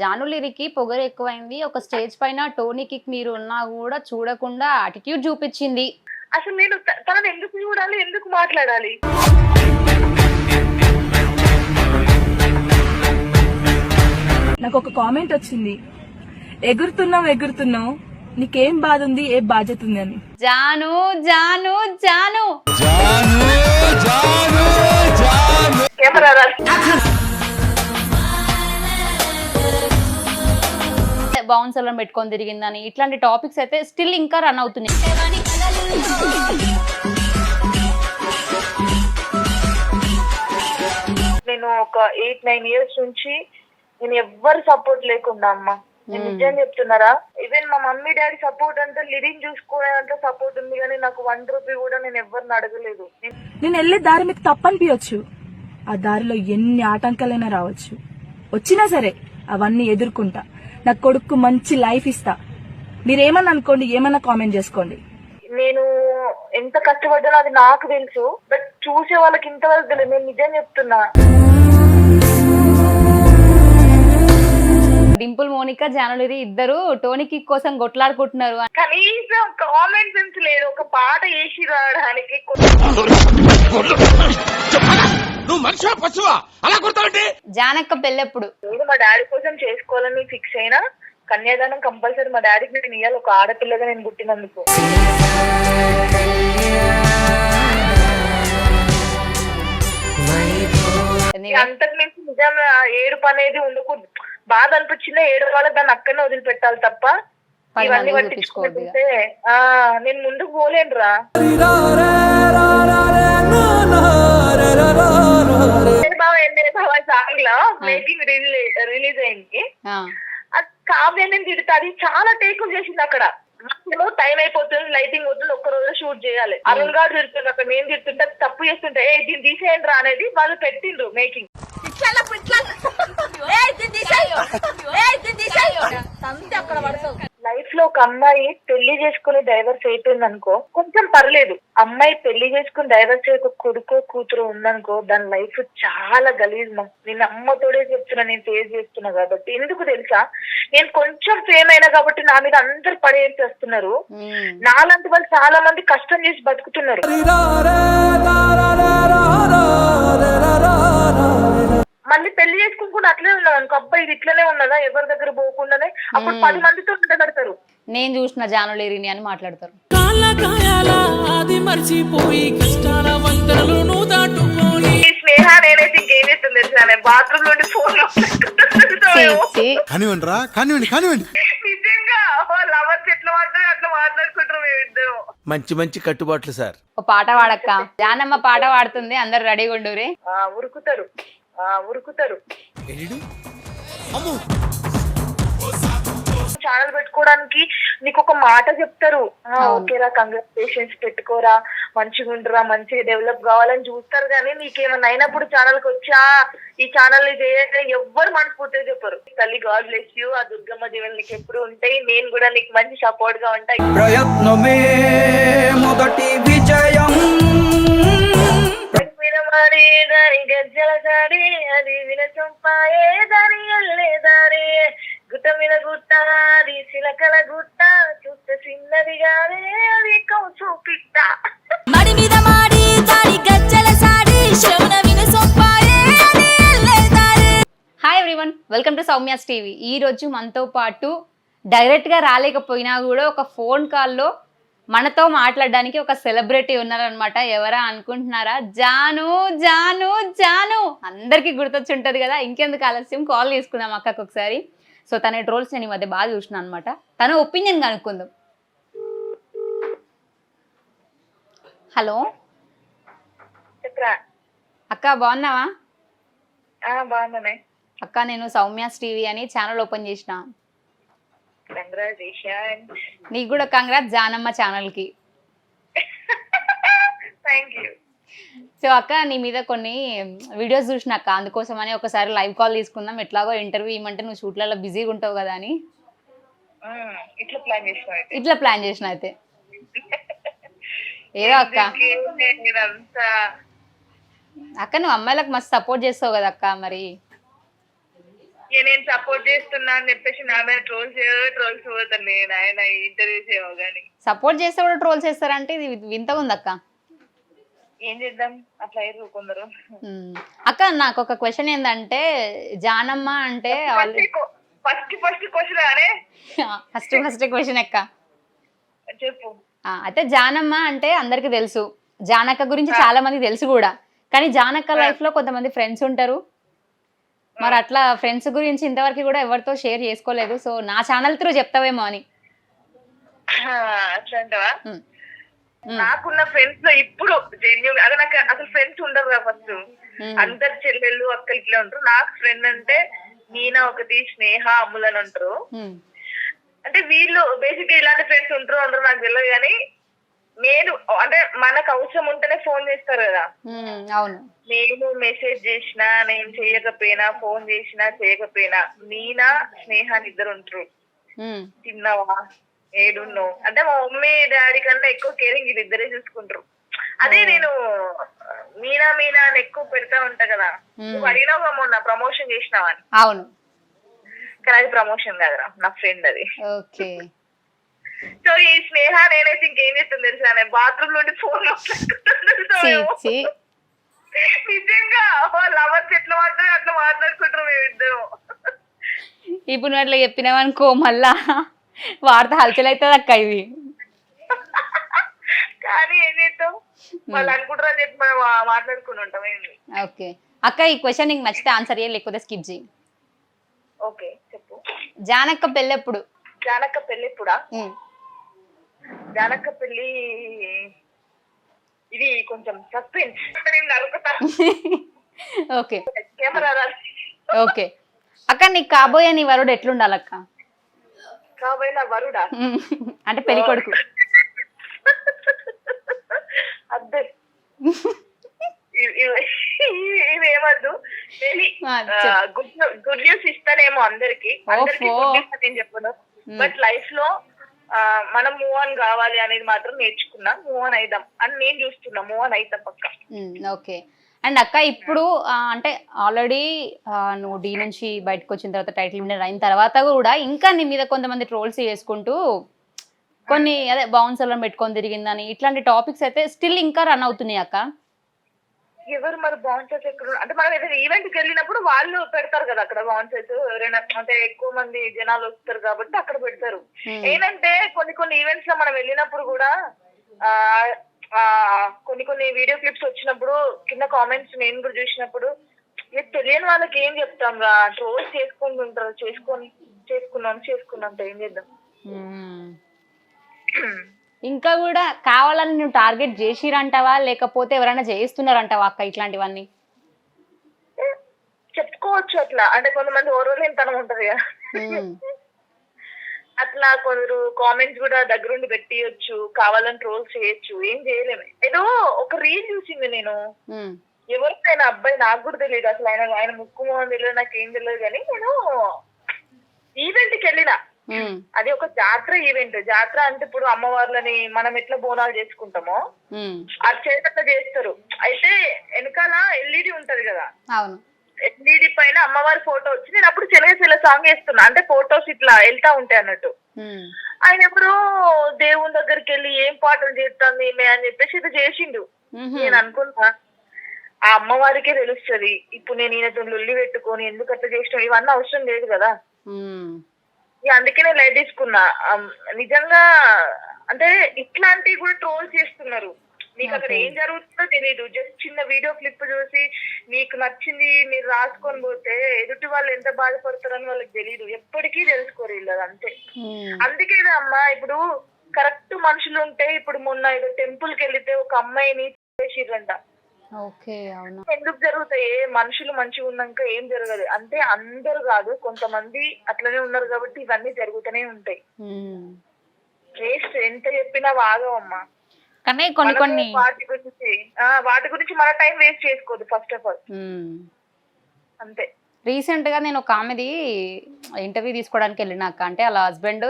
జానులిరికి పొగరు ఎక్కువైంది. ఒక స్టేజ్ పైన టోనీకి మీరు ఉన్నా కూడా చూడకుండా యాటిట్యూడ్ చూపించింది. అసలు నేను తనని ఎందుకు చూడాలి, ఎందుకు మాట్లాడాలి? నాకు ఒక కామెంట్ వచ్చింది, ఎగురుతున్నావు నీకేం బాధ ఉంది, ఏ బాధ్యత ఉంది అని. జాను జాను జాను కెమెరా బౌన్సర్లను పెట్టుకొని తిరిగిందని ఇట్లాంటి టాపిక్స్ అయితే స్టిల్ ఇంకా రన్ అవుతున్నాయి. నేను ఒక 8-9 years నుంచి నేను ఎవ్వరు సపోర్ట్ లేకుండా అమ్మా, నేను నిజం చెప్తున్నారా, ఈవెన్ మా మమ్మీ డాడీ సపోర్ట్ అంటే లివింగ్ చూసుకునేంత సపోర్ట్ ఉంది, కానీ నాకు 1 రూపీ కూడా నేను ఎవరిని అడగలేదు. నేను వెళ్లే దారి మీకు తప్పనిపించచ్చు, ఆ దారిలో ఎన్ని ఆటంకాలైనా రావచ్చు, వచ్చినా సరే అవన్నీ ఎదుర్కొంటా. నా కొడుకు మంచి లైఫ్ ఇస్తా. మీరేమన్నా అనుకోండి, ఏమన్నా కామెంట్ చేసుకోండి. నేను ఎంత కష్టపడ్డానో అది నాకు తెలుసు, బట్ చూసే వాళ్ళకి ఇంతవరకు తెలియదు. నేను నిజం చెప్తున్నా. డింపుల్ మోనికా జానులిరి ఇద్దరు టోనీకి కోసం కొట్లాడుకుంటున్నారు. కనీసం కామన్ సెన్స్ లేదు, ఒక పాట వేసి రావడానికి. జానక్క పెళ్ళెప్పుడు నేను మా డాడీ కోసం చేసుకోవాలని ఫిక్స్ అయినా, కన్యాదానం కంపల్సరీ మా డాడీకి నేను ఇయ్యాలి, ఒక ఆడపిల్లగా నేను పుట్టినందుకు. అంతకు మించి నిజం ఏడుపు అనేది ఉండకూడదు. బాధ అనిపించిందా ఏడు వాళ్ళకి దాన్ని అక్కడనే వదిలిపెట్టాలి తప్ప ఇవన్నీ పట్టించుకుంటే నేను ముందుకు పోలేనురా. సాంగ్ లో మేకింగ్ రిలీజ్ అయింది, కావ్యాన్ని తిడుతా, అది చాలా టేకులు చేసింది. అక్కడ టైం అయిపోతుంది, లైటింగ్ అవుతుంది, ఒక్క రోజు షూట్ చేయాలి. అరుణ్ గారు తిడుతుంది, అక్కడ నేను తిడుతుంటే తప్పు చేస్తుంటే దీన్ని తీసేయండి రా అనేది వాళ్ళు పెట్టిండ్రు మేకింగ్. లైఫ్ లో ఒక అమ్మాయి పెళ్లి చేసుకుని డైవర్స్ అయిపోయింది అనుకో, కొంచెం పర్లేదు. అమ్మాయి పెళ్లి చేసుకుని డైవర్స్ అయ్యే కొడుకో కూతురు ఉందనుకో, దాని లైఫ్ చాలా గలీజ్. నేను అమ్మతోడే చెప్తున్నా, నేను ఫేస్ చేస్తున్నా కాబట్టి. ఎందుకు తెలుసా, నేను కొంచెం ఫేమ్ అయినా కాబట్టి నా మీద అందరు పడేసి వస్తున్నారు. నాలాంటి వాళ్ళు చాలా మంది కష్టం చేసి బతుకుతున్నారు. మళ్ళీ పెళ్లి చేసుకుంటూ అట్లే ఉన్నది అనుకో, అబ్బాయి ఇది ఇట్లనే ఉన్నదా, ఎవరి దగ్గర పోకుండానే అప్పుడు 10 మందితో ఉండగడతారు. నేను చూసిన జానులిరిని అని మాట్లాడతారు. స్నేహ నేనైతే ఇంకేం చేస్తుంది తెలుసా, బాత్రూమ్ నుండి ఫోన్ నిజంగా లవర్స్ ఎట్లా మాట్లాడు అట్లా మాట్లాడుకుంటారు మేమిద్దరు. మంచి మంచి కట్టుబాట్లు సార్. ఒక పాట పాడక్క, జానమ్మ పాట పాడుతుంది, అందరు రెడీగా ఉండురే. ఉరుకుతారు. ఛానల్ పెట్టుకోవడానికి నీకు ఒక మాట చెప్తారు, ఓకేరా కంగ్రాచులేషన్స్ పెట్టుకోరా, మంచిగా ఉండరా, మంచిగా డెవలప్ కావాలని చూస్తారు. కానీ నీకేమన్నా అయినప్పుడు ఛానల్ కి వచ్చా ఈ ఛానల్ ని చేయాలి ఎవ్వరు మనస్ఫూర్తిగా చెప్పరు. తల్లి గాడ్ బ్లెస్ యూ, ఆ దుర్గమ్మ దీవెనలు నీకు ఎప్పుడు ఉంటాయి, నేను కూడా నీకు మంచి సపోర్ట్ గా ఉంటాయి. ప్రయత్నమే మొదటి విజయం. వినమాడే దాని గజ్జల దాడి, అది వినచొంపాయే దాని ఎల్లేదారే, గుట్ట మీద గుట్ట అది చిలకల గుట్ట, చూస్తే చిన్నది గానే అది కౌచు పిట్ట. మడి మీద మాడి దాని గజ్జల సాడి, శ్రవణ వినచొంపాయే అది ఎల్లేదారే. Hi everyone, welcome to Soumya's TV. ఈ రోజు మనతో పాటు డైరెక్ట్ గా రాలేకపోయినా కూడా ఒక ఫోన్ కాల్లో మనతో మాట్లాడడానికి ఒక సెలబ్రిటీ ఉన్నారనమాట. ఎవరా అనుకుంటున్నారా? జాను జాను జాను, అందరికీ గుర్తొచ్చి ఉంటుంది కదా. ఇంకెందుకు ఆలస్యం, కాల్ తీసుకుందాం అక్కకు ఒకసారి. సో తన ట్రోల్స్ నేను ఈ మధ్య బాగా చూసిన అనమాట, తన ఒపీనియన్ కనుక్కుందాం. హలో అక్క, బాగున్నావా? బాగున్నానే అక్క, నేను సౌమ్యాస్ టీవీ అని ఛానల్ ఓపెన్ చేసిన. నీకు కూడా కంగ్రాట్స్ జానమ్మ ఛానల్ కి. సో అక్క, నీ మీద కొన్ని వీడియోస్ చూసిన అక్క, అందుకోసమని ఒకసారి లైవ్ కాల్ తీసుకుందాం. ఎట్లాగో ఇంటర్వ్యూ ఇవ్వమంటే నువ్వు షూట్లలో బిజీగా ఉంటావు కదా అని ఇట్లా ప్లాన్ చేసిన. అయితే ఏదో అక్క, అక్క నువ్వు అమ్మాయిలకు మస్తు సపోర్ట్ చేస్తావు కదా అక్క. మరి ఇక నేను సపోర్ట్ చేస్తున్నా అని చెప్పేసి నా మీద ట్రోల్స్ పోతాను నేను ఆయన ఇంటర్వ్యూస్ ఏమో కానీ సపోర్ట్ చేస్తే కూడా ట్రోల్ చేస్తారంటే ఇది వింతగా ఉంది అక్క. ఏం చేద్దాం అట్లా అయ్యారు కొందరు. అక్క నాకు ఒక క్వశ్చన్ ఏంటంటే జానమ్మ అంటే ఫస్ట్ క్వశ్చన్ అనే ఫస్ట్ క్వశ్చన్ అక్క. చెప్పు. అయితే జానమ్మ అంటే అందరికి తెలుసు, జానక్క గురించి చాలా మంది తెలుసు కూడా, కానీ జానక్క లైఫ్ లో కొంతమంది ఫ్రెండ్స్ ఉంటారు. మరి అట్లా ఫ్రెండ్స్ గురించి ఇంతవరకు కూడా ఎవరితో షేర్ చేసుకోలేదు. సో నా ఛానల్ త్రూ చెప్తావేమో అని. అట్లా అంటావా? నాకున్న ఫ్రెండ్స్ లో ఇప్పుడు జెన్యున్ అదే నాకు అసలు ఫ్రెండ్స్ ఉండరు కదా ఫస్ట్. అందరు చెల్లెళ్ళు అక్కలు ఇట్లా ఉంటారు. నాకు ఫ్రెండ్ అంటే మీనా ఒకటి, స్నేహ, అమ్ములు అని ఉంటారు. అంటే వీళ్ళు బేసిక్ ఇలాంటి ఫ్రెండ్స్ ఉంటారు అందరూ నాకు తెలియదు కానీ నేను అంటే మనకు అవసరం ఉంటేనే ఫోన్ చేస్తారు కదా. అవును. నేను మెసేజ్ చేసినా, నేను చేయకపోయినా, ఫోన్ చేసినా చేయకపోయినా మీనా, స్నేహాన్ని ఇద్దరు ఉంటారు. తిన్నావా, ఏడున్నావు అంటే మా మమ్మీ డాడీ కన్నా ఎక్కువ కేరింగ్ వీళ్ళిద్దరే చూసుకుంటారు. అదే నేను మీనా అని ఎక్కువ పెడతా ఉంటా కదా. నువ్వు అడిగినావు మొన్న ప్రమోషన్ చేసినావా అని. అవును, కానీ అది ప్రమోషన్ కాదురా, నా ఫ్రెండ్ అది. ఓకే. సో ఈ స్నేహ నేనైతే ఇంకేం చేస్తుంది తెలుసా, బాత్రూమ్ నుండి ఫోన్ నిజంగా లవర్స్ ఎట్లా మాట్లాడు అట్లా మాట్లాడుకుంటారు మేమిద్దరం. ఇప్పుడు నువ్వు అట్లా చెప్పినావనుకో మళ్ళా వార్త హల్చల్ అవుతుంది అక్క ఇది. కానీ ఏం చేస్తాం, వాళ్ళు అనుకుంటారు అని చెప్పి మనం మాట్లాడుకుని ఉంటాం. ఏంటి ఓకే అక్క, ఈ క్వశ్చన్ నీకు నచ్చితే ఆన్సర్ చేయాలి, లేకపోతే స్కిప్ చేయి. ఓకే చెప్పు. జానక్క పెళ్ళి ఎప్పుడు? జానక్క పెళ్ళి ఎప్పుడా? జానక్క పెళ్ళి ఇది కొంచెం సస్పెన్స్. ఓకే కెమెరా ఓకే అక్క, నీకు కాబోయే నీ వరుడు ఎట్లుండాలక్క? కాబోయే నా వరుడా అంటే పెళ్లి కొడుకు. అద్దే ఇవేమద్దు. గుడ్ న్యూస్ ఇస్తానేమో అందరికి గుడ్ న్యూస్ అని నేను చెప్పను. బట్ లైఫ్ లో మనం మూవ్ ఆన్ కావాలి అనేది మాత్రం నేర్చుకున్నా. మూవ్ ఆన్ అయిదాం అని నేను చూస్తున్నా. మూవ్ ఆన్ అయితాం పక్క. ఓకే. అండ్ అక్క ఇప్పుడు అంటే ఆల్రెడీ నువ్వు డీ నుంచి బయటకు వచ్చిన తర్వాత, టైటిల్ విన్నర్ అయిన తర్వాత కూడా ఇంకా నీ మీద కొంతమంది ట్రోల్స్ చేసుకుంటూ కొన్ని అదే బౌన్సర్లను పెట్టుకొని తిరిగిందని ఇట్లాంటి టాపిక్స్ అయితే స్టిల్ ఇంకా రన్ అవుతున్నాయి అక్క. ఎవరు మరి బౌన్సర్స్ ఎక్కడ అంటే మనం ఏదైనా ఈవెంట్ కి వెళ్ళినప్పుడు వాళ్ళు పెడతారు కదా అక్కడ బౌన్సర్స్. ఎవరైనా అంటే ఎక్కువ మంది జనాలు వస్తారు కాబట్టి అక్కడ పెడతారు. ఏంటంటే కొన్ని ఈవెంట్స్ లో మనం వెళ్ళినప్పుడు కూడా కొన్ని వీడియో క్లిప్స్ వచ్చినప్పుడు కింద కామెంట్స్ నేను కూడా చూసినప్పుడు తెలియని వాళ్ళకి ఏం చెప్తాం రా, ట్రోల్స్ చేసుకుంటుంటారు. చేసుకున్నాం ఏం చేద్దాం. ఇంకా కూడా కావాలని నువ్వు టార్గెట్ చేసిరంటావా, లేకపోతే ఎవరైనా చేయిస్తున్నారంటావా అక్క ఇట్లాంటివన్నీ? చెప్పుకోవచ్చు అట్లా. అంటే కొంతమంది ఓర్వలేనితనం ఉంటది కదా, అట్లా కొందరు కామెంట్స్ కూడా దగ్గరుండి పెట్టియొచ్చు, కావాలని ట్రోల్స్ చేయొచ్చు. ఏం చేయలేము. ఏదో ఒక రీల్ చూసింది నేను, ఎవరికైనా అబ్బాయి, నాకు కూడా తెలియదు అసలు, ఆయన ముక్కు మొహం తెలియదు, నాకు ఏం తెలియదు. కానీ నేను ఈవెంట్ కి వెళ్ళిన, అది ఒక జాతర ఈవెంట్. జాతర అంటే ఇప్పుడు అమ్మవార్లని మనం ఎట్లా బోనాలు చేసుకుంటామో అది చేతట్లా చేస్తారు. అయితే వెనకాల ఎల్ఈడి ఉంటది కదా, ఎల్ఈడి పైన అమ్మవారి ఫోటో వచ్చి, నేను అప్పుడు చెలగ సాంగ్ వేస్తున్నా. అంటే ఫోటోస్ ఇట్లా వెళ్తా ఉంటాయి అన్నట్టు. ఆయన ఎప్పుడు దేవుని దగ్గరికి వెళ్ళి ఏం పాటలు చేస్తాను ఈమె అని చెప్పేసి ఇది చేసిండు. నేను అనుకున్నా ఆ అమ్మవారికే తెలుస్తుంది. ఇప్పుడు నేను ఈయనతో లొల్లి పెట్టుకొని ఎందుకు అట్లా చేసిన, ఇవన్నీ అవసరం లేదు కదా. అందుకే నేను లైట్ తీసుకున్నా. నిజంగా అంటే ఇట్లాంటివి కూడా ట్రోల్ చేస్తున్నారు. మీకు అక్కడ ఏం జరుగుతుందో తెలియదు. జస్ట్ చిన్న వీడియో క్లిప్ చూసి మీకు నచ్చింది మీరు రాసుకొని పోతే ఎదుటి వాళ్ళు ఎంత బాధపడతారని వాళ్ళకి తెలియదు. ఎప్పటికీ తెలుసుకోరు వీళ్ళు, అంతే. అందుకే అమ్మా ఇప్పుడు కరెక్ట్ మనుషులు ఉంటే, ఇప్పుడు మొన్న ఏదో టెంపుల్ కి వెళ్తే ఒక అమ్మాయిని చేసిర్రంట. ఎందుకు జరుగుతాయి? మనుషులు మంచిగా ఉన్నాక ఏం జరగదు. అంటే అందరు కాదు, కొంతమంది అట్లనే ఉన్నారు కాబట్టి ఇవన్నీ జరుగుతూనే ఉంటాయి. వేస్ట్ ఎంత చెప్పినా వాగవమ్మా. కానీ కొన్ని వాటి గురించి మన టైం వేస్ట్ చేసుకోవద్దు ఫస్ట్ ఆఫ్ ఆల్, అంతే. రీసెంట్ గా నేను ఒక ఆమెది ఇంటర్వ్యూ తీసుకోవడానికి వెళ్ళినాక, అంటే వాళ్ళ హస్బెండ్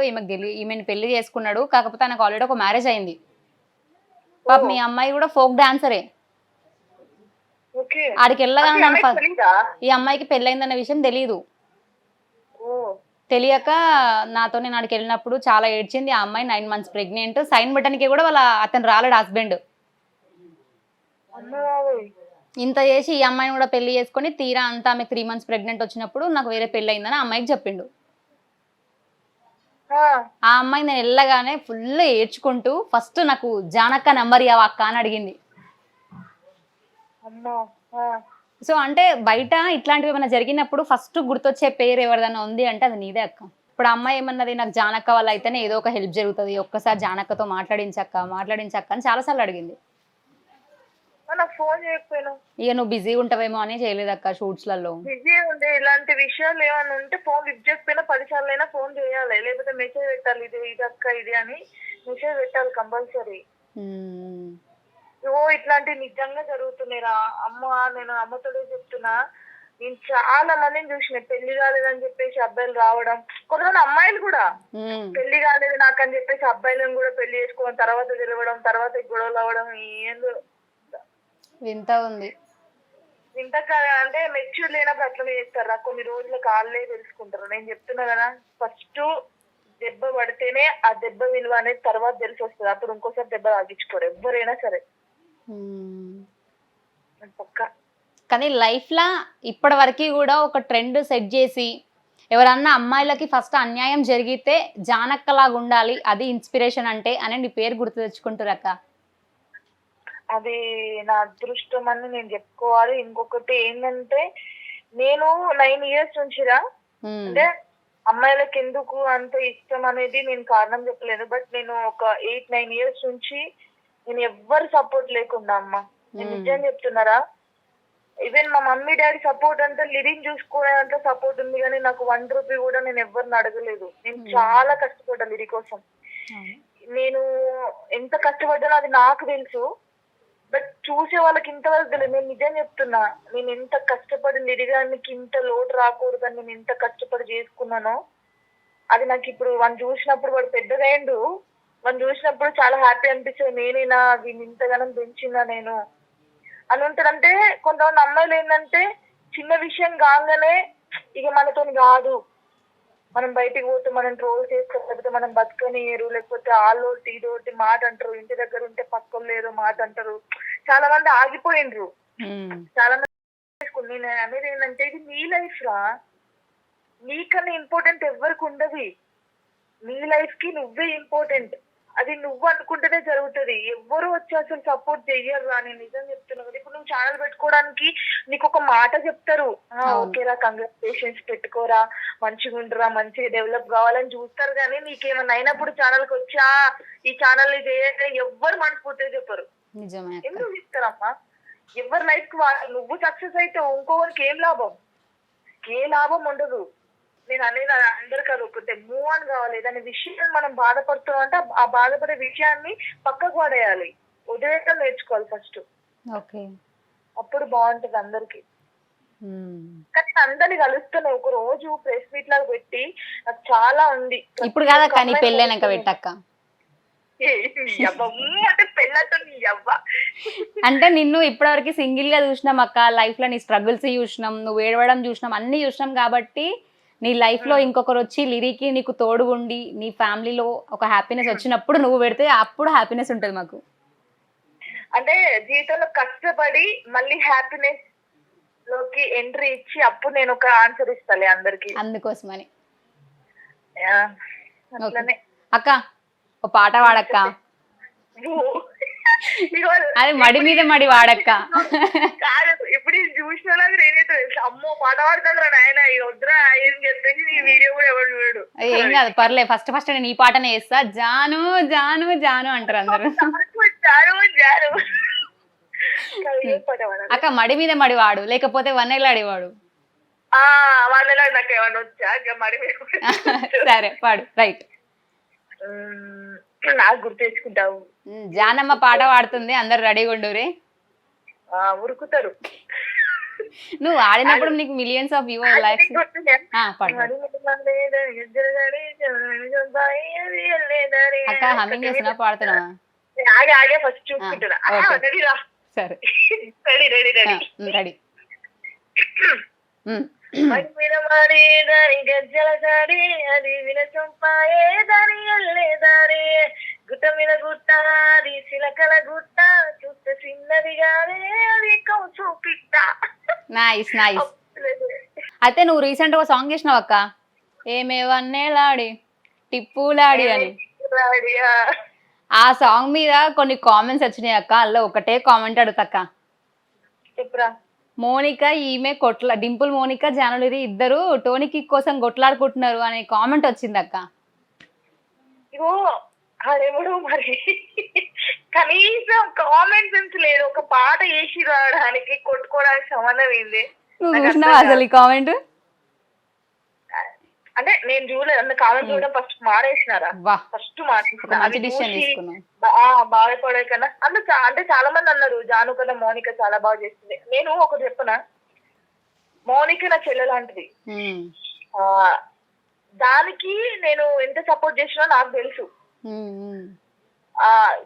ఈమెను పెళ్లి చేసుకున్నాడు, కాకపోతే ఆయనకు ఆల్రెడీ ఒక మ్యారేజ్ అయింది. పాప మీ అమ్మాయి కూడా ఫోక్ డాన్సరే. ఆడికి వెళ్ళగానే ఈ అమ్మాయికి పెళ్ళైందన్న విషయం తెలీదు. ఓ తెలియక నాతో నేను అక్కడికి వెళ్ళినప్పుడు చాలా ఏడ్చింది. ఆ అమ్మాయి 9 months ప్రెగ్నెంట్. సైన్ బటన్కి కూడా అతను రాలేడు హస్బెండ్. అమ్మ బాబోయ్. ఇంత చేసి ఈ అమ్మాయిని కూడా పెళ్లి చేసుకొని తీరా అంతా ఆమెకు 3 months ప్రెగ్నెంట్ వచ్చినప్పుడు నాకు వేరే పెళ్లి అయిందని ఆ అమ్మాయికి చెప్పిండు. ఆ, ఆ అమ్మాయి నేను వెళ్ళగానే ఫుల్ ఏడ్చుకుంటూ ఫస్ట్ నాకు జానక్క నెంబర్ ఇవ్వవా అక్క అని అడిగింది. అమ్మ ఆ, సో అంటే బయట ఇట్లాంటివి ఏమైనా జరిగినప్పుడు ఫస్ట్ గుర్తొచ్చే పేరు ఎవరిదైనా ఉంది అంటే అది నీదే అక్క. ఇప్పుడు ఆ అమ్మాయి ఏమన్నది, నాకు జానక్క వల్ల అయితేనే ఏదో ఒక హెల్ప్ జరుగుతుంది, ఒక్కసారి జానక్కతో మాట్లాడించక్క అని చాలాసార్లు అడిగింది. నాకు ఫోన్ చేయకపోయినా. ఇక నువ్వు బిజీ ఉంటావేమో అని చేయలేదక్క షూట్స్లలో. బిజీ ఉంది. ఇలాంటి విషయాలు ఏమైనా ఉంటే ఫోన్ లిఫ్ట్ చేయకపోయినా 10 సార్లు అయినా ఫోన్ చేయాలి, లేకపోతే మెసేజ్ పెట్టాలి, ఇది అక్క ఇది అని మెసేజ్ పెట్టాలి కంపల్సరీ. ఓ ఇట్లాంటి నిజంగా జరుగుతున్నాయిరా అమ్మ. నేను అమ్మతోడే చెప్తున్నా, నేను చాలా మందిని చూసిన పెళ్లి కాలేదని చెప్పేసి అబ్బాయిలు రావడం. కొంతమంది అమ్మాయిలు కూడా పెళ్లి కాలేదు నాకు అని చెప్పేసి అబ్బాయిలను కూడా పెళ్లి చేసుకోవడం, తర్వాత తిరగడం, తర్వాత గొడవలు అవ్వడం. ఏందో వింత ఉంది. ఇంత అంటే మెచ్యూర్ లేనప్పుడు అట్లనే చేస్తారా, కొన్ని రోజులకు వాళ్ళే తెలుసుకుంటారు. నేను చెప్తున్నా కదా, ఫస్ట్ దెబ్బ పడితేనే ఆ దెబ్బ విలువ అనేది తర్వాత తెలిసి వస్తుంది. అప్పుడు ఇంకోసారి దెబ్బ తాగించుకోరు ఎవరైనా సరే పక్క. కానీ లైఫ్లో ఇప్పటి వరకు కూడా ఒక ట్రెండ్ సెట్ చేసి ఎవరన్నా అమ్మాయిలకి ఫస్ట్ అన్యాయం జరిగితే జానక్కలాగా ఉండాలి, అది ఇన్స్పిరేషన్ అంటే అని నీ పేరు గుర్తు తెచ్చుకుంటారక్క. అది నా అదృష్టం అని నేను చెప్పుకోవాలి. ఇంకొకటి ఏంటంటే, నేను 9 years నుంచిరా, అంటే అమ్మాయిలకు ఎందుకు అంత ఇష్టం అనేది నేను కారణం చెప్పలేదు. బట్ నేను ఒక 8-9 years నుంచి నేను ఎవ్వరు సపోర్ట్ లేకుండా అమ్మ, నేను నిజం చెప్తున్నారా. ఈవెన్ మా మమ్మీ డాడీ సపోర్ట్ అంటే లివింగ్ చూసుకునేంత సపోర్ట్ ఉంది, కానీ నాకు 1 రూపీ కూడా నేను ఎవరిని అడగలేదు. నేను చాలా కష్టపడ్డా లిరి కోసం. నేను ఎంత కష్టపడ్డానో అది నాకు తెలుసు, బట్ చూసే వాళ్ళకి ఇంతవరకు తెలియదు. నేను నిజం చెప్తున్నా, నేను ఎంత కష్టపడి లిరిగానికి ఇంత లోటు రాకూడదని నేను ఎంత కష్టపడి చేసుకున్నానో అది నాకు ఇప్పుడు వాడిని చూసినప్పుడు, వాడు పెద్దదైండు, వాడిని చూసినప్పుడు చాలా హ్యాపీ అనిపిస్తుంది. నేనేనా దీన్ని ఇంతగానం పెంచిందా నేను అని ఉంటదంటే. కొంతమంది అమ్మాయిలు ఏంటంటే చిన్న విషయం కాగానే ఇక మనతో కాదు, మనం బయటికి పోతే మనం ట్రోల్ చేస్తారు, లేకపోతే మనం బతకనియరు, లేకపోతే ఆలోటి ఇదోటి మాట అంటారు, ఇంటి దగ్గర ఉంటే పక్కన ఏదో మాట అంటారు. చాలా మంది ఆగిపోయినరు, చాలా మంది. నేను అనేది ఏంటంటే, ఇది నీ లైఫ్ రా, నీకన్నా ఇంపార్టెంట్ ఎవరికి ఉండదు. నీ లైఫ్ కి నువ్వే ఇంపార్టెంట్. అది నువ్వు అనుకుంటేనే జరుగుతుంది, ఎవ్వరు వచ్చి అసలు సపోర్ట్ చెయ్యరు రా. నేను నిజం చెప్తున్నా కదా, ఇప్పుడు నువ్వు ఛానల్ పెట్టుకోవడానికి నీకు ఒక మాట చెప్తారు, ఓకేరా కంగ్రాచులేషన్స్ పెట్టుకోరా, మంచిగా ఉండరా, మంచిగా డెవలప్ కావాలని చూస్తారు. కానీ నీకేమన్నా అయినప్పుడు ఛానల్కి వచ్చా ఈ ఛానల్ చేయాలి ఎవ్వరు మనస్ఫూర్తిగా చెప్పరు. ఎందుకు చెప్తారమ్మా? ఎవరి లైఫ్ కి నువ్వు సక్సెస్ అయితే ఇంకోవరికి ఏం లాభం? ఏ లాభం ఉండదు. నేను అనేది అందరికి అది ఒకటే, మూవ్ ఆన్ కావాలి. దాని విషయాన్ని మనం బాధపడుతున్నాం అంటే ఆ బాధపడే విషయాన్ని పక్కకు పడేయాలి, వదిలేయడం నేర్చుకోవాలి ఫస్ట్. అప్పుడు బాగుంటది అందరికి. కానీ అందరిని కలుస్తున్నాయి. ఒక రోజు ప్రెస్ మీట్ లాగా పెట్టి నాకు చాలా ఉంది. ఇప్పుడు కాదక్క, నీ పెళ్ళైనాక పెట్టక్క. అంటే పెళ్ళతో నీ అవ్వ అంటే నిన్ను ఇప్పటివరకు సింగిల్ గా చూసినాం అక్క, లైఫ్ లో నీ స్ట్రగుల్స్ చూసినాం, నువ్వు ఏడవడం చూసినాం, అన్ని చూసినాం. కాబట్టి నీ లైఫ్ లో ఇంకొకరు వచ్చి లిరికి నీకు తోడు ఉండి నీ ఫ్యామిలీలో ఒక హ్యాపీనెస్ వచ్చినప్పుడు నువ్వు పెడితే అప్పుడు హ్యాపీనెస్ ఉంటుంది మాకు. అంటే జీవితంలో కష్టపడి మళ్ళీ హ్యాపీనెస్ లోకి ఎంట్రీ ఇచ్చి అప్పుడు నేను ఒక ఆన్సర్ ఇస్తాలే అందరికి, అందుకోసమని. అట్లనే. అక్క ఒక పాట పాడక్క. అది మడి మీద మడి వాడక్క. కాదు, ఇప్పుడు చూసిన వాళ్ళకి నేనైతే తెలుసు, అమ్మో పాట పాడుతుండ్రా నాయన వద్దురా ఏం చెప్పేసి నీ వీడియో కూడా ఎవరు చూడు. ఏం కాదు, పర్లే. ఫస్ట్ నేను ఈ పాటనే వేస్తా. జాను జాను జాను అంటారు అందరు. అక్క మడి మీద మడి వాడు, లేకపోతే వన్నెలాడేవాడు. వన్నెలాడు నాకు ఏమన్నా వచ్చా మడి మీద. సరే పాడు. రైట్, నాకు గుర్తు తెచ్చుకుంటావు. జానమ్మ పాట పాడుతుంది, అందరు రెడీగా ఉండురే. ఉరుకుతారు. నువ్వు ఆడినప్పుడు నీకు మిలియన్స్ ఆఫ్ వ్యూవర్స్ లైక్స్. అక్క హమ్మింగ్ చేస్తున్నా, పాడుతున్నావా? ఆగే ఫస్ట్ చూసుకుంటున్నా. సరే రెడీ రెడీ రెడీ రెడీ. మడి మీద మాడి దాని గజ్జల సాడి అది వినసొంపాయే దాని ఎల్లేదారే గుట్ట మీద గుట్ట అది సిలకల గుట్ట చూస్తే చిన్నది కాదే అది కౌసు పిట్ట. Nice nice. అయితే నువ్వు రీసెంట్ గా సాంగ్ చేసినావు అక్క, ఏమేవన్నేలాడి టిప్పులాడి అని. రాడియా. ఆ సాంగ్ మీద కొన్ని కామెంట్స్ వచ్చినాయి అక్క, అందులో ఒకటే కామెంట్ అడుగుతక్క. చెప్పురా. మోనిక ఈమె డింపుల్ మోనిక జానులరి ఇద్దరు టోనికి కోసం కొట్లాడుకుంటున్నారు అనే కామెంట్ వచ్చింది అక్క. ఇగో అదేమడు మరి కనీసం కామన్ సెన్స్ లేదు. ఒక పాట వేసి రావడానికి కొట్టుకోవడానికి సంబంధం ఏంది? నువ్వు నాకు చూసినావా అర్థం అసలు ఈ కామెంట్? అంటే నేను చూడలేదు, అన్న కామెంట్ చూడడం ఫస్ట్ మారేసినారా, వా, ఫస్ట్ ఒక మారేసిన మంచి డిసిషన్ తీసుకున్నావు. బాధపడే కన్నా అంటే చాలా మంది అన్నారు జాను కన్నా మౌనిక చాలా బాగా చేస్తుంది. నేను ఒకటి చెప్పనా, మౌనిక నా చెల్లె లాంటిది. ఉమ్, ఆ దానికి నేను ఎంత సపోర్ట్ చేసినా నాకు తెలుసు. ఉమ్, ఉమ్,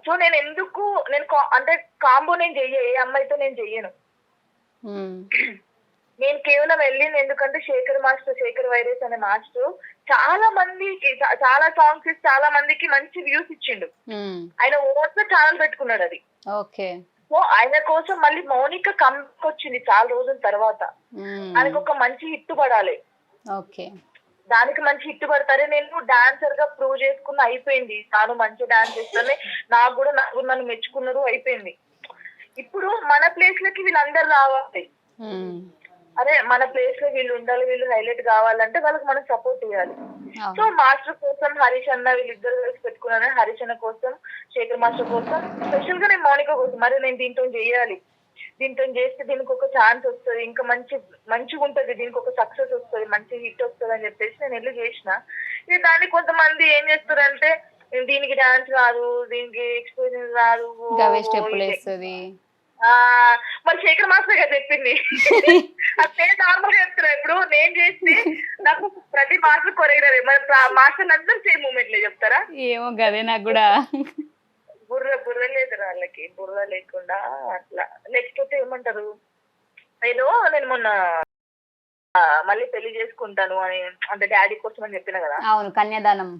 సో నేను ఎందుకు అంటే కాంబో నేను చెయ్య, ఏ అమ్మాయితో నేను చెయ్యను. ఉమ్, నేను కేవలం వెళ్ళింది ఎందుకంటే శేఖర్ వైరస్ అనే మాస్టర్ చాలా మందికి చాలా సాంగ్స్ చాలా మందికి మంచి వ్యూస్ ఇచ్చిండు. ఉమ్, ఆయన ఓన్ ఛానల్ పెట్టుకున్నాడు అది. ఓకే. సో ఆయన కోసం మళ్ళీ మౌనిక కంబ్యాక్ వచ్చింది చాలా రోజుల తర్వాత. ఉమ్, ఆయనకు ఒక మంచి హిట్ పడాలి, ఓకే. దానికి మంచి హిట్ పడతారే. నేను డాన్సర్ గా ప్రూవ్ చేసుకున్న అయిపోయింది, తాను మంచి డాన్స్ చేస్తానే, నాకు కూడా నన్ను మెచ్చుకున్నారు అయిపోయింది. ఇప్పుడు మన ప్లేస్ లకి వీళ్ళందరూ రావాలి. ఉమ్, అదే మన ప్లేస్ లో వీళ్ళు ఉండాలి, వీళ్ళు హైలైట్ కావాలంటే వాళ్ళకి మనం సపోర్ట్ చేయాలి. సో మాస్టర్ కోసం హరీష్ అన్న వీళ్ళిద్దరు కలిసి పెట్టుకున్నాను. హరీష్ అన్న కోసం, శేఖర్ మాస్టర్ కోసం, స్పెషల్ గా నేను మౌనిక కోసం మరి నేను దీంతో చేయాలి, దీంతో చేస్తే దీనికి ఒక ఛాన్స్ వస్తుంది, ఇంకా మంచిగా ఉంటది, దీనికి ఒక సక్సెస్ వస్తుంది, మంచి హిట్ వస్తుంది అని చెప్పేసి నేను వెళ్ళి చేసిన. ఇక దాన్ని కొంతమంది ఏం చేస్తారంటే దీనికి డాన్స్ రాదు, దీనికి ఎక్స్పీరియన్స్ రాదు, మరి శేఖర్ మాస్టర్ గా చెప్పింది అదే నార్మల్ గా చెప్తున్నా. ఇప్పుడు నేను చేసి నాకు ప్రతి మాస్టర్ కొరియోగ్రఫీ, మరి మాస్టర్ అందరూ సేమ్ మూమెంట్ లే చెప్తారా? ఏమో గదే నాకు కూడా బుర్ర లేదు వాళ్ళకి, బుర్ర లేకుండా అట్లా. లేకపోతే ఏమంటారు, ఏదో నేను మొన్న మళ్ళీ పెళ్లి చేసుకుంటాను అని అంటే డాడీ కోసం అని చెప్పిన కదా. అవును, కన్యాదానం.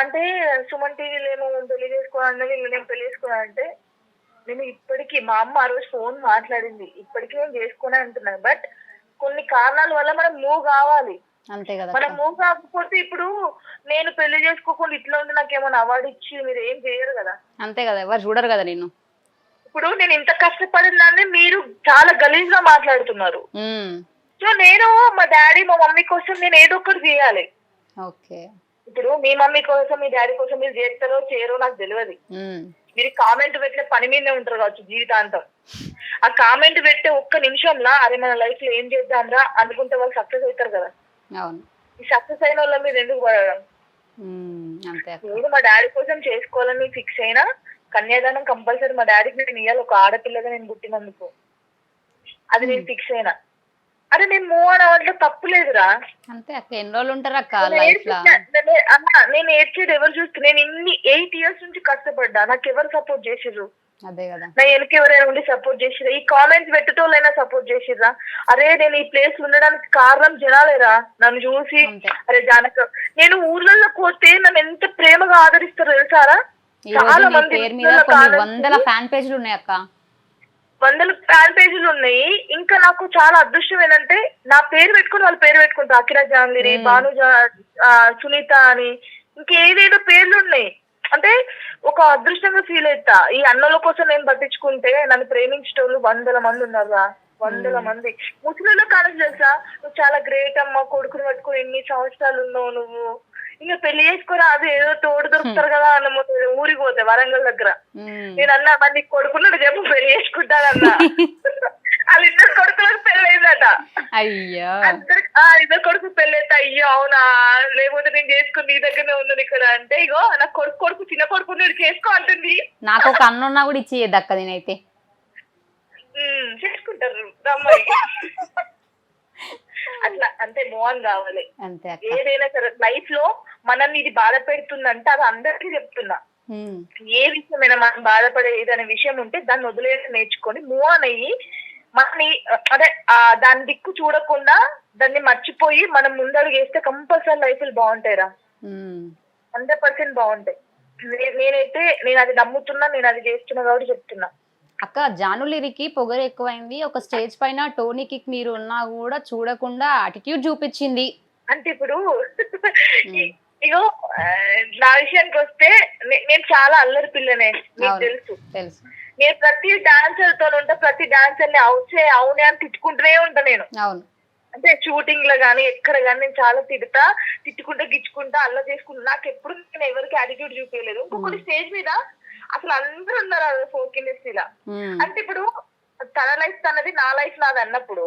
అంటే సుమన్ టీవీలో ఏమో పెళ్లి చేసుకోవాలని వీళ్ళు నేను పెళ్లి చేసుకున్నానంటే నేను ఇప్పటికీ, మా అమ్మ ఆ రోజు ఫోన్ మాట్లాడింది, ఇప్పటికీ నేను చేసుకున్నా అంటున్నాను. బట్ కొన్ని కారణాల వల్ల మనం మూవ్ కావాలి. అంతే కదా. మనం మూవ్ కాకపోతే ఇప్పుడు నేను పెళ్లి చేసుకోకుండా ఇట్లా ఉంటే నాకేమైనా అవార్డు ఇచ్చి మీరు ఏం చేయరు కదా. అంతే కదా, ఎవరు చూడరు కదా నిన్ను. ఇప్పుడు నేను ఇంత కష్టపడిన దాన్ని మీరు చాలా గలీజ్ గా మాట్లాడుతున్నారు. సో నేను మా డాడీ మా మమ్మీ కోసం నేను ఏదో ఒకటి చేయాలి. ఓకే. ఇప్పుడు మీ మమ్మీ కోసం మీ డాడీ కోసం మీరు చేస్తారో చేయరో నాకు తెలియదు. మీరు కామెంట్ పెట్టే పని మీదనే ఉంటారు కావచ్చు జీవితాంతం. ఆ కామెంట్ పెట్టే ఒక్క నిమిషంలో అరే మన లైఫ్ లో ఏం చేద్దాంరా అనుకుంటే వాళ్ళు సక్సెస్ అవుతారు కదా. అవును. ఈ సక్సెస్ అయిన వాళ్ళ మీద ఎందుకు పడడం? నేను మా డాడీ కోసం చేసుకోవాలని ఫిక్స్ అయినా, కన్యాదానం కంపల్సరీ మా డాడీకి నేను ఇవ్వాలి, ఒక ఆడపిల్లగా నేను పుట్టినందుకు. అది నేను ఫిక్స్ అయినా. అరే నేను మూవ్ అని అవ్వట్లో తప్పు లేదురా. అంతే అక్క, ఎన్ని రోజులు ఉంటారు అక్క లైఫ్ లో. నేను ఏడ్చేది ఎవరు చూస్తే, నేను ఇన్ని 8 years నుంచి కష్టపడ్డా, నాకు ఎవరు సపోర్ట్ చేసిర్రు? అదే కదా. నా వెనక ఎవరైనా ఉండి సపోర్ట్ చేసిరా? ఈ కామెంట్స్ పెట్టేటోళ్ళైనా సపోర్ట్ చేసిర్రా? అరే నేను ఈ ప్లేస్ ఉండడానికి కారణం జనాలేరా, నన్ను చూసి అరే జానక. నేను ఊర్లలో పోతే నన్ను ఎంత ప్రేమగా ఆదరిస్తారో తెలుసారా? చాలా మంది వందల ఫ్యాన్ పేజీలు ఉన్నాయి అక్క, వందల ఫ్యాన్ పేజీలు ఉన్నాయి. ఇంకా నాకు చాలా అదృష్టం ఏంటంటే నా పేరు పెట్టుకుని వాళ్ళు పేరు పెట్టుకుంటారు. అఖిరా జాంగ్లీరి, భానుజా, సునీత అని ఇంకేదేదో పేర్లు ఉన్నాయి. అంటే ఒక అదృష్టంగా ఫీల్ అవుతా. ఈ అన్నల కోసం నేను పట్టించుకుంటే నన్ను ప్రేమించేటోళ్ళు 100 మంది ఉన్నారా, 100 మంది. ముస్లింలో కాలేజ్ తెలుసా, నువ్వు చాలా గ్రేట్ అమ్మా, కొడుకుని పట్టుకుని ఎన్ని సంవత్సరాలు ఉన్నావు నువ్వు, ఇంకా పెళ్లి చేసుకోరా, అది ఏదో తోడు దొరుకుతారు కదా అన్న ఊరికి పోతే వరంగల్ దగ్గర. నేను అన్నా మరి నీకు కొడుకున్నాడు చెప్పు పెళ్లి చేసుకుంటానన్నా. వాళ్ళు 2 కొడుకులకు పెళ్లి అయిందట. అయ్యో, ఇద్దరు కొడుకు పెళ్లి అయితే అయ్యో అవునా, లేకపోతే నేను చేసుకుని నీ దగ్గరనే ఉన్నాను ఇక్కడ అంటే, ఇగో నా కొడుకు చిన్న కొడుకు నేను చేసుకో అంటుంది. నాకు ఒక అన్నున్నా కూడా ఇచ్చేయద్దు అక్క, నేనైతే చేసుకుంటారు అమ్మాయి అట్లా. అంతే మోహన్ కావాలి. అంతే. ఏదైనా సరే లైఫ్ లో మనల్ని ఇది బాధ పెడుతుందంటే అది అందరికీ చెప్తున్నా. ఏ విషయమైనా మనం బాధపడేది అనే విషయం ఉంటే దాన్ని వదిలేసి నేర్చుకొని మూవ్ ఆన్ అయ్యి మనని అదే దాని దిక్కు చూడకుండా దాన్ని మర్చిపోయి మనం ముందడుగు వేస్తే కంపల్సరీ లైఫ్ బాగుంటాయిరా. 100% బాగుంటాయి. నేను అది నమ్ముతున్నా, నేను అది చేస్తున్నా కాబట్టి చెప్తున్నా. అక్క జానులిరికి పొగరు ఎక్కువైంది, ఒక స్టేజ్ పైన టోనీకి మీరు ఉన్నా కూడా చూడకుండా అటిట్యూడ్ చూపించింది అంటే ఇప్పుడు ఇగో నా విషయానికి వస్తే నేను చాలా అల్లరి పిల్లనే, మీకు తెలుసు. నేను ప్రతి డాన్సర్ తో ఉంటా, ప్రతి డాన్సర్ ని అవునే అని తిట్టుకుంటూనే ఉంటా నేను. అంటే షూటింగ్ లో గానీ ఎక్కడ గానీ నేను చాలా తిట్టుకుంటా గిచ్చుకుంటా అల్ల చేసుకుంటా. నాకు ఎప్పుడు నేను ఎవరికి యాటిట్యూడ్ చూపించలేదు. ఇంకొకటి స్టేజ్ మీద అసలు అందరూ ఉన్నారు ఫోక్ ఇండస్ట్రీలో. అంటే ఇప్పుడు తన లైఫ్ తనది, నా లైఫ్ నాది అన్నప్పుడు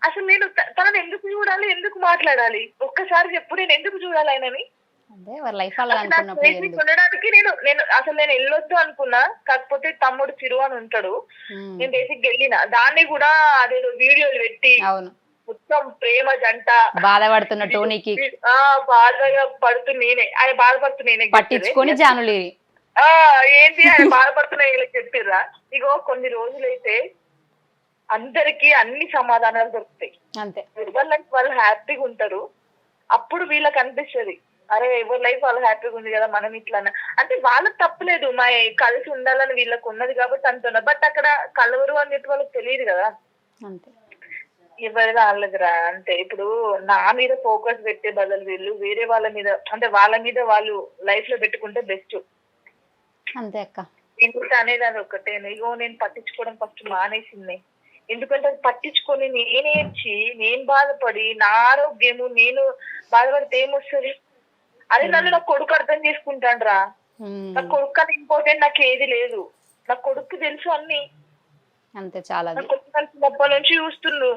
అసలు నేను తనని ఎందుకు చూడాలి, ఎందుకు మాట్లాడాలి? ఒక్కసారి చెప్పు, నేను ఎందుకు చూడాలి ఆయనని? ఉండడానికి నేను అసలు వెళ్ళొద్దు అనుకున్నా. కాకపోతే తమ్ముడు చిరు అని ఉంటాడు, నేను బేసిక్ వెళ్ళిన. దాన్ని కూడా అదేదో వీడియోలు పెట్టి మొత్తం ప్రేమ జంట బాధపడుతున్న టోనీకి బాధగా పడుతున్నా నేనే, ఆయన బాధపడుతున్నా నేనే పట్టించుకొని జానులి ఏంటి ఆయన పడుతున్నా చెప్పిర్రా. ఇగో కొన్ని రోజులైతే అందరికి అన్ని సమాధానాలు దొరుకుతాయి, అంతే. ఎవరి లైఫ్ వాళ్ళు హ్యాపీగా ఉంటారు. అప్పుడు వీళ్ళకి అనిపిస్తుంది, అరే ఎవరి లైఫ్ వాళ్ళు హ్యాపీగా ఉంది కదా, మనం ఇట్లా. అంటే వాళ్ళకి తప్పలేదు, మా కలిసి ఉండాలని వీళ్ళకి ఉన్నది కాబట్టి అంటున్నారు. బట్ అక్కడ కలవరు అని చెప్పి వాళ్ళకి తెలియదు కదా, అంతే. ఎవరిదా వాళ్ళదిరా. అంటే ఇప్పుడు నా మీద ఫోకస్ పెట్టే బదులు వీళ్ళు వేరే వాళ్ళ మీద, అంటే వాళ్ళ మీద వాళ్ళు లైఫ్ లో పెట్టుకుంటే బెస్ట్, అంతే అక్క. ఎందుకంటే అనేది అది ఒకటే. ఇగో నేను పట్టించుకోవడం ఫస్ట్ మానేసింది. ఎందుకంటే అది పట్టించుకొని నేనేడ్చి నేను బాధపడి నా ఆరోగ్యము నేను బాధపడితే ఏమొస్తుంది? అదే నన్ను నా కొడుకు అర్థం చేసుకుంటాను రా. నా కొడుకు అని ఇంపార్టెంట్ నాకు ఏది లేదు. నా కొడుకు తెలుసు అన్ని, అంతే. చాలా నా కొడుకు కలిసినప్పటి నుంచి చూస్తుండ్రు.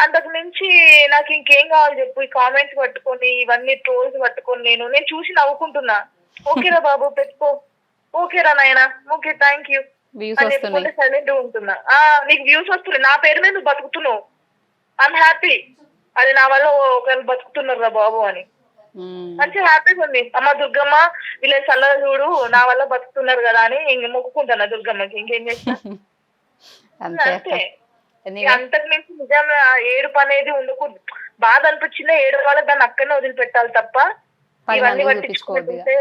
అంతకు నుంచి నాకు ఇంకేం కావాలి చెప్పు? ఈ కామెంట్స్ పట్టుకొని ఇవన్నీ ట్రోల్స్ పట్టుకొని నేను చూసి నవ్వుకుంటున్నా. ఓకేరా బాబు పెట్టుకో, ఓకేరా నాయనా, ఓకే థ్యాంక్ యూ అని చెప్పుకుంటే సైలెంట్ గా ఉంటున్నా. నీకు వ్యూస్ వస్తున్నాయి, నా పేరు మీద నువ్వు బతుకుతున్నావు, ఐఎమ్ హ్యాపీ. అది నా వల్ల ఒకరు బతుకుతున్నారు రా బాబు అని మంచిగా హ్యాపీగా ఉంది. అమ్మ దుర్గమ్మ వీళ్ళ చల్లగా చూడు, నా వల్ల బతుకుతున్నారు కదా అని ఇంక మొక్కుకుంటున్నా దుర్గమ్మకి. ఇంకేం చేస్తా, అంతే. అంతకు మించి నిజంగా ఏడుపు అనేది ఉండకూడదు. బాధ అనిపించిందా ఏడు వాళ్ళకి దాన్ని అక్కడనే వదిలిపెట్టాలి తప్ప ఇవన్నీ పట్టించుకుంటుంటే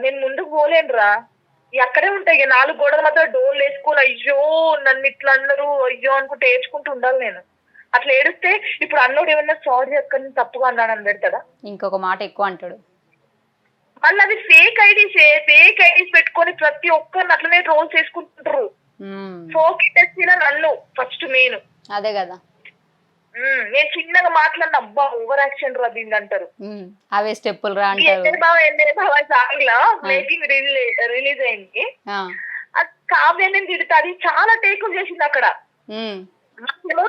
నేను ముందుకు పోలేనురా. అక్కడే ఉంటాయి 4 గోడల మధ్య డోర్లు వేసుకొని అయ్యో నన్ను ఇట్లా అన్నారు అయ్యో అనుకుంటే ఏడ్చుకుంటూ ఉండాలి నేను. అట్లా ఏడిస్తే ఇప్పుడు అన్నోడు ఏమన్నా సారీ అక్కడ తప్పుగా అన్నాను అని పెడతాడా? ఇంకొక మాట ఎక్కువ అంటాడు. మళ్ళీ అది ఫేక్ ఐడీస్ పెట్టుకొని ప్రతి ఒక్కరిని అట్లనే ట్రోల్ చేసుకుంటుంటారు. ఫోక్ ఇండస్ట్రీలో నన్ను ఫస్ట్ మెయిన్ అదే కదా. నేను చిన్నగా మాట్లాడిన అబ్బా ఓవర్ యాక్షన్ రా దీన్ని అంటారు. అవే స్టెప్పులు రా సాంగ్ లో మేకింగ్ రిలీజ్ అయింది. కావ్య నేను తిడతా, అది చాలా టేకులు చేసింది అక్కడ.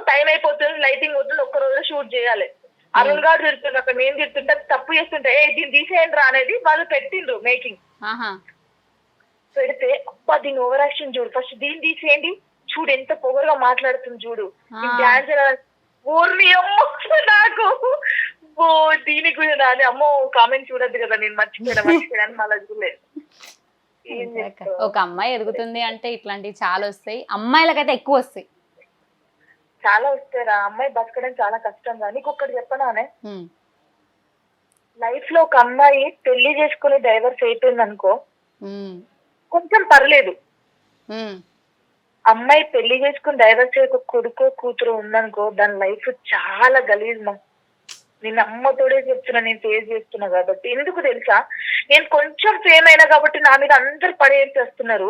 టైం అయిపోతుంది, లైటింగ్ అవుతుంది, ఒక్క రోజు షూట్ చేయాలి. అరుణ్ గారు తిడుతుండే అక్కడ, నేను తిడుతుంటే తప్పు చేస్తుంటే దీన్ని తీసేయండి రా అనేది వాళ్ళు పెట్టిండ్రు మేకింగ్. పెడితే అబ్బా దీన్ని ఓవర్ యాక్షన్ చూడు, ఫస్ట్ దీన్ని తీసేయండి, చూడు ఎంత పొగరుగా మాట్లాడుతుంది చూడు, డాన్స్ ఊర్ని అమ్మో నాకు దీని కూడా అని అమ్మో కామెంట్ చూడద్దు కదా, నేను మర్చిపోయాను మళ్ళీ చూడలేదు. ఒక అమ్మాయి ఎదుగుతుంది అంటే ఇట్లాంటివి చాలా వస్తాయి, అమ్మాయిలకైతే ఎక్కువ వస్తాయి. చాలా వస్తారా, అమ్మాయి బతకడం చాలా కష్టం. కానీ ఒక్కటి చెప్పనానే, లైఫ్ లో ఒక అమ్మాయి పెళ్లి చేసుకుని డైవర్స్ అయిపోయింది అనుకో కొంచెం పర్లేదు. అమ్మాయి పెళ్లి చేసుకుని డైవర్స్ అయ్యి ఒక కొడుకో కూతురు ఉందనుకో దాని లైఫ్ చాలా గలీజ్. నేను అమ్మతోడే చెప్తున్నా, నేను ఫేస్ చేస్తున్నా కాబట్టి. ఎందుకు తెలుసా, నేను కొంచెం ఫేమ్ అయినా కాబట్టి నా మీద అందరు పడేసేస్తున్నారు.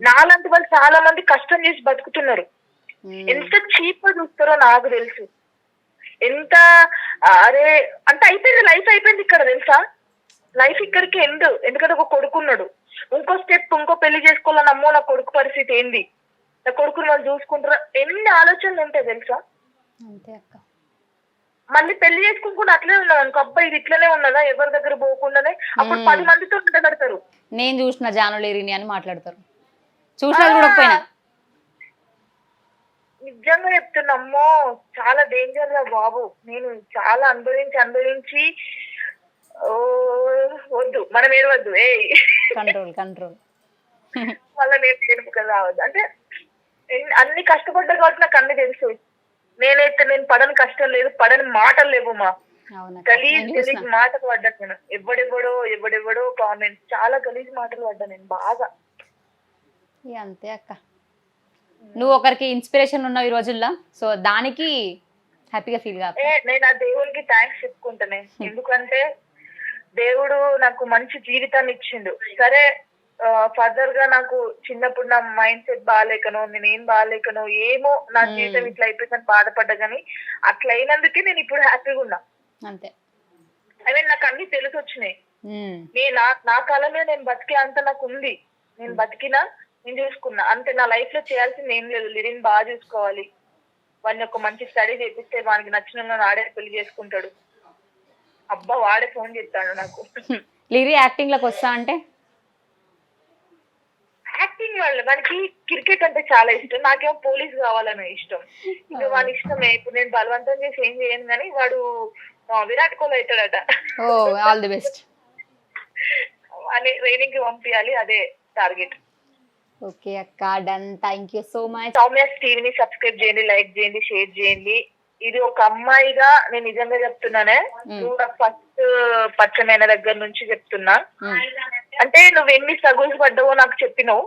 నాలాంటి వాళ్ళు చాలా మంది కష్టం చేసి బతుకుతున్నారు. ఎంత చీప్ గా చూస్తారో నాకు తెలుసు. ఎంత అరే అంటే అయిపోయింది, లైఫ్ అయిపోయింది ఇక్కడ తెలుసా. లైఫ్ ఇక్కడికి ఎండ్. ఎందుకంటే ఒక కొడుకున్నాడు, ఇంకో స్టెప్ ఇంకో పెళ్లి చేసుకోవాలని అమ్మో నా కొడుకు పరిస్థితి ఏంది, నా కొడుకుని వాళ్ళు చూసుకుంటారా, ఎన్ని ఆలోచనలు ఉంటాయి తెలుసా. మళ్ళీ పెళ్లి చేసుకుంటే అట్లే ఉన్నది అనుకో, అబ్బాయి ఇది ఇట్లనే ఉన్నదా ఎవరి దగ్గర పోకుండానే అప్పుడు 10 మందితో ఉండగడతారు. నేను చూసిన జానులేరిని అని మాట్లాడతారు, చూసినా చూడకపోయినా. నిజంగా చెప్తున్నా, అమ్మో చాలా డేంజర్ రా బాబు. నేను చాలా అనుభవించి వద్దు మనం ఏడవద్దు, కంట్రోల్ మళ్ళీ నేను ఏడుపు కదా రావద్దు. అంటే అన్ని కష్టపడ్డా కాబట్టి నాకు అన్ని తెలుసు. నేను పడని కష్టం లేదు, పడని మాటలు లేవు మా. గలీజ్ మాటలు పడ్డా నేను. ఎవడెవడో కామెంట్స్, చాలా గలీజ్ మాటలు పడ్డా నేను బాగా. అంతే అక్క, నువ్వు ఒకరికి ఇన్స్పిరేషన్ ఉన్నావు ఈ రోజుల్లో, సో దానికి హ్యాపీగా ఫీల్ గా. నేను ఆ దేవుడికి థ్యాంక్స్ చెప్పుకుంటానే. ఎందుకంటే దేవుడు నాకు మంచి జీవితాన్ని ఇచ్చిండు. సరే ఫర్దర్ గా నాకు చిన్నప్పుడు నా మైండ్ సెట్ బాగాలేకనో, నేనేం బాగాలేకనో ఏమో నా జీవితం ఇట్లా అయిపోయిందని బాధపడ్డా, కానీ అట్లా అయినందుకే నేను ఇప్పుడు హ్యాపీగా ఉన్నా. అంతే. ఐ మీన్ నాకు అన్ని తెలిసి వచ్చినాయి. నా కాలంలో నేను బతికే అంత నాకు ఉంది. నేను బతికినా, నేను చూసుకున్నా అంతే. నా లైఫ్ లో చేయాల్సింది ఏం లేదు. లిరిని బాగా చూసుకోవాలి, వాడిని ఒక మంచి స్టడీ చేపిస్తే వానికి నచ్చిన ఆడే పెళ్లి చేసుకుంటాడు. అబ్బా వాడే ఫోన్ చేస్తాడు నాకు. లిరి యాక్టింగ్ లకు వస్తా అంటే యాక్టింగ్ వాడికి క్రికెట్ అంటే చాలా ఇష్టం, నాకేమో పోలీస్ కావాలనే ఇష్టం. ఇంకా వాడి ఇష్టమే. ఇప్పుడు నేను బలవంతం చేసి ఏం చేయను, కానీ వాడు విరాట్ కోహ్లీ అవుతాడట. ఓ ఆల్ ది బెస్ట్. అని ట్రైనింగ్ కి పంపించాలి, అదే టార్గెట్. ఓకే అక్క, done. Thank you so much. Soumya's టీవీని సబ్స్క్రైబ్ చేయండి, లైక్ చేయండి, షేర్ చేయండి. ఇది ఒక అమ్మాయిగా నేను నిజంగా చెప్తున్నానే, నువ్వు ఫస్ట్ పరిచయమైన దగ్గర నుంచి చెప్తున్నా. అంటే నువ్వు ఎన్ని స్ట్రగుల్స్ పడ్డావో నాకు చెప్పినావు.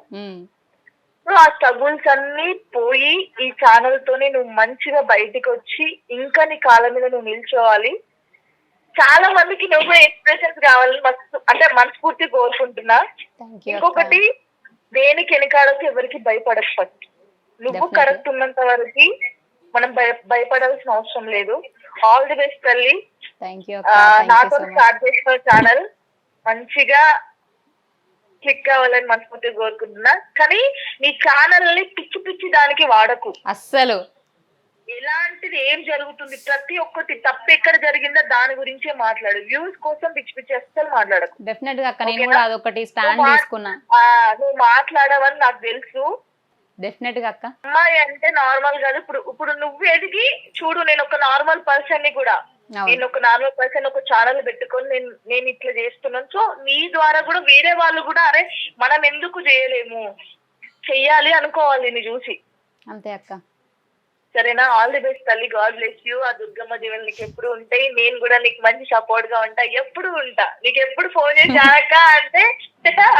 నువ్వు ఆ స్ట్రగుల్స్ అన్ని పోయి ఈ ఛానల్ తోని నువ్వు మంచిగా బయటికి వచ్చి ఇంకా నీ కాళ్ళ మీద నువ్వు నిల్చోవాలి. చాలా మందికి నువ్వు కూడా ఎక్స్ప్రెషన్స్ కావాలని అంటే మనస్ఫూర్తి కోరుకుంటున్నా. ఇంకొకటి, దేనికి వెనకాడకు ఎవరికి భయపడకు. ఫస్ట్ నువ్వు కరెక్ట్ ఉన్నంత వరకు మనం భయపడాల్సిన అవసరం లేదు. ఆల్ ది బెస్ట్ తల్లి. నాతో స్టార్ట్ చేసిన ఛానల్ మంచిగా క్లిక్ కావాలని మనస్ఫూర్తిగా కోరుకుంటున్నా. కానీ నీ ఛానల్ ని పిచ్చి పిచ్చి దానికి వాడకు అస్సలు. ఎలాంటిది ఏం జరుగుతుంది, ప్రతి ఒక్కటి తప్పు ఎక్కడ జరిగిందో దాని గురించే మాట్లాడు. వ్యూస్ కోసం పిచ్చి పిచ్చి అస్సలు మాట్లాడకు. డెఫినెట్ గా అక్క, నేను కూడా అదొకటి స్టాండ్ తీసుకున్నా. నువ్వు మాట్లాడవని నాకు తెలుసు. డెఫినెట్ గా అక్క, అమ్మాయి అంటే నార్మల్ కాదు. ఇప్పుడు నువ్వు ఎదిగి చూడు, నేను ఒక నార్మల్ పర్సన్ ని కూడా, నేను ఒక నార్మల్ పర్సన్ ఒక ఛానల్ పెట్టుకొని నేను ఇట్లా చేస్తున్నాను. సో నీ ద్వారా కూడా వేరే వాళ్ళు కూడా అరే మనం ఎందుకు చేయలేము, చెయ్యాలి అనుకోవాలి నిన్ను చూసి. అంతే అక్క. సరేనా? ఆల్ ది బెస్ట్ తల్లి. God bless you. ఆ దుర్గమ్మ దీవెనలు నీకు ఎప్పుడు ఉంటాయి. నేను కూడా నీకు మంచి సపోర్ట్ గా ఉంటా, ఎప్పుడు ఉంటా. నీకు ఎప్పుడు ఫోన్ చేశాక అంటే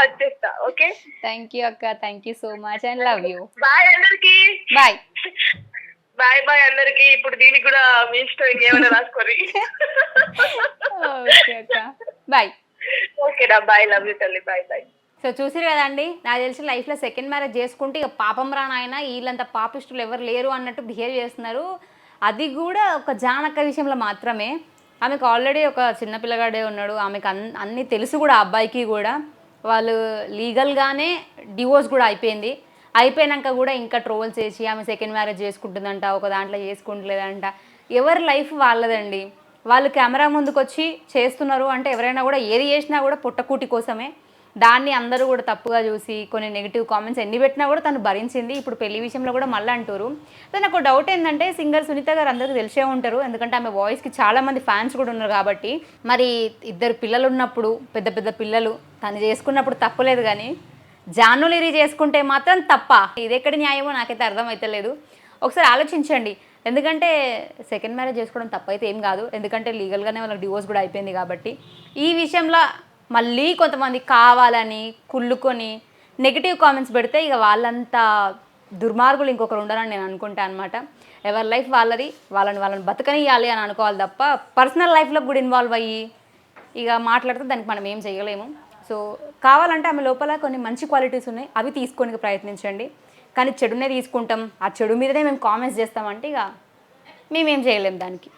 వచ్చేస్తా. ఓకే, థ్యాంక్ యూ అక్క. Thank you so much and love you. Bye అందరికి. బాయ్ బాయ్ బాయ్ అందరికి. ఇప్పుడు దీనికి కూడా మీ ఇష్టం, ఇంకేమైనా రాసుకోరి. ఓకే అక్క, బాయ్. ఓకేనా, బాయ్. లవ్ యూ తల్లి. Bye bye. సో చూసిరు కదండి, నాకు తెలిసి లైఫ్లో సెకండ్ మ్యారేజ్ చేసుకుంటే ఇక పాపం రానాయన వీళ్ళంత పాపిస్టులు ఎవరు లేరు అన్నట్టు బిహేవ్ చేస్తున్నారు. అది కూడా ఒక జానక్క విషయంలో మాత్రమే. ఆమెకు ఆల్రెడీ ఒక చిన్నపిల్లగాడే ఉన్నాడు, ఆమెకు అన్నీ తెలుసు కూడా. అబ్బాయికి కూడా వాళ్ళు లీగల్గానే డివోర్స్ కూడా అయిపోయింది. అయిపోయినాక కూడా ఇంకా ట్రోల్స్ చేసి ఆమె సెకండ్ మ్యారేజ్ చేసుకుంటుందంట, ఒక దాంట్లో చేసుకుంటలేదంట. ఎవరి లైఫ్ వాళ్ళదండి. వాళ్ళు కెమెరా ముందుకు వచ్చి చేస్తున్నారు అంటే ఎవరైనా కూడా ఏది చేసినా కూడా పుట్టకూటి కోసమే. దాన్ని అందరూ కూడా తప్పుగా చూసి కొన్ని నెగిటివ్ కామెంట్స్ ఎన్ని పెట్టినా కూడా తను భరించింది. ఇప్పుడు పెళ్లి విషయంలో కూడా మళ్ళీ అంటారు. సో నాకు డౌట్ ఏంటంటే, సింగర్ సునీత గారు అందరికీ తెలిసే ఉంటారు, ఎందుకంటే ఆమె వాయిస్కి చాలామంది ఫ్యాన్స్ కూడా ఉన్నారు కాబట్టి. మరి ఇద్దరు పిల్లలు ఉన్నప్పుడు, పెద్ద పెద్ద పిల్లలు, తను చేసుకున్నప్పుడు తప్పలేదు, కానీ జాను లిరి చేసుకుంటే మాత్రం తప్ప. ఇది ఎక్కడి న్యాయమో నాకైతే అర్థమవుతలేదు. ఒకసారి ఆలోచించండి. ఎందుకంటే సెకండ్ మ్యారేజ్ చేసుకోవడం తప్పైతే ఏం కాదు, ఎందుకంటే లీగల్గానే వాళ్ళకి డివోర్స్ కూడా అయిపోయింది కాబట్టి. ఈ విషయంలో మళ్ళీ కొంతమంది కావాలని కుళ్ళుకొని నెగిటివ్ కామెంట్స్ పెడితే ఇక వాళ్ళంతా దుర్మార్గులు ఇంకొకరు ఉండాలని నేను అనుకుంటాను అనమాట. ఎవరి లైఫ్ వాళ్ళది, వాళ్ళని బతకనియాలి అని అనుకోవాలి తప్ప పర్సనల్ లైఫ్లో కూడా ఇన్వాల్వ్ అయ్యి ఇక మాట్లాడితే దానికి మనం ఏం చేయలేము. సో కావాలంటే ఆమె లోపల కొన్ని మంచి క్వాలిటీస్ ఉన్నాయి, అవి తీసుకోనికి ప్రయత్నించండి. కానీ చెడునే తీసుకుంటాం, ఆ చెడు మీదనే మేము కామెంట్స్ చేస్తామంటే ఇక మేమేం చేయలేము దానికి.